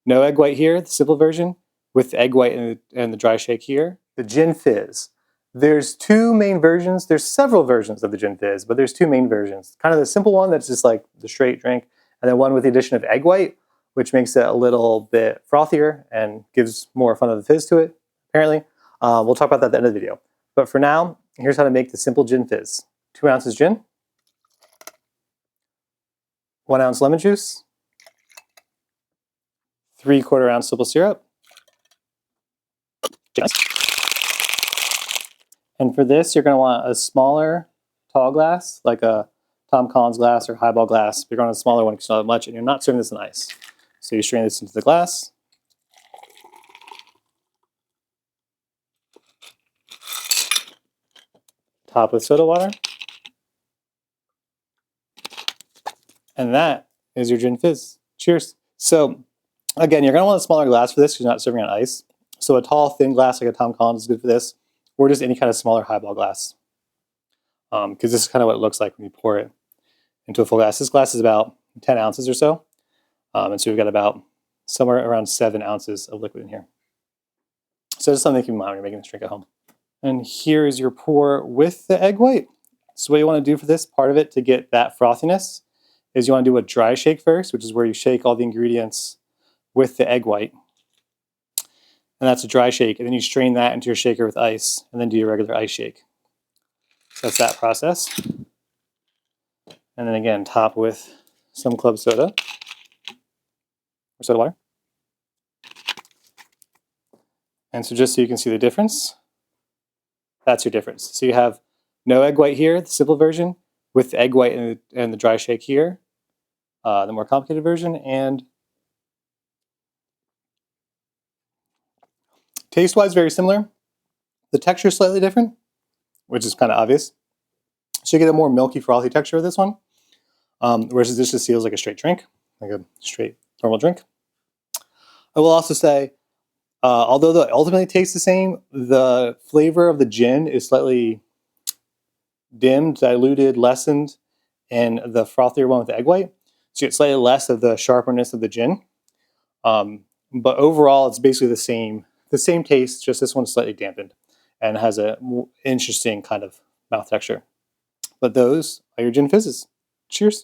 no egg white here, the simple version, with the egg white and the dry shake here. The Gin Fizz. There's two main versions. There's several versions of the Gin Fizz, but there's two main versions. Kind of the simple one that's just like the straight drink, and then one with the addition of egg white, which makes it a little bit frothier and gives more fun of the fizz to it, apparently. We'll talk about that at the end of the video. But for now, here's how to make the simple Gin Fizz. 2 ounces gin, 1 ounce lemon juice, 3/4 ounce simple syrup. And for this, you're going to want a smaller tall glass, like a Tom Collins glass or highball glass. You're going to want a smaller one because you don't have much, and you're not serving this in ice. So you strain this into the glass. Top with soda water. And that is your Gin Fizz. Cheers. So again, you're going to want a smaller glass for this because you're not serving on ice. So a tall, thin glass like a Tom Collins is good for this, or just any kind of smaller highball glass. Because this is kind of what it looks like when you pour it into a full glass. This glass is about 10 ounces or so. And so we've got about somewhere around 7 ounces of liquid in here. So just something to keep in mind when you're making this drink at home. And here is your pour with the egg white. So what you want to do for this part of it to get that frothiness is you want to do a dry shake first, which is where you shake all the ingredients with the egg white. And that's a dry shake. And then you strain that into your shaker with ice and then do your regular ice shake. So that's that process. And then again, top with some club soda or soda water. And so just so you can see the difference, that's your difference. So you have no egg white here, the simple version, with the egg white and the dry shake here, the more complicated version. And taste-wise, very similar. The texture is slightly different, which is kind of obvious. So you get a more milky, frothy texture of this one, whereas this just feels like a straight drink, like a straight normal drink. I will also say, although they ultimately taste the same, the flavor of the gin is slightly dimmed, diluted, lessened in the frothier one with the egg white. So you get slightly less of the sharpness of the gin. But overall, it's basically the same taste, just this one's slightly dampened and has a more interesting kind of mouth texture. But those are your Gin Fizzes. Cheers.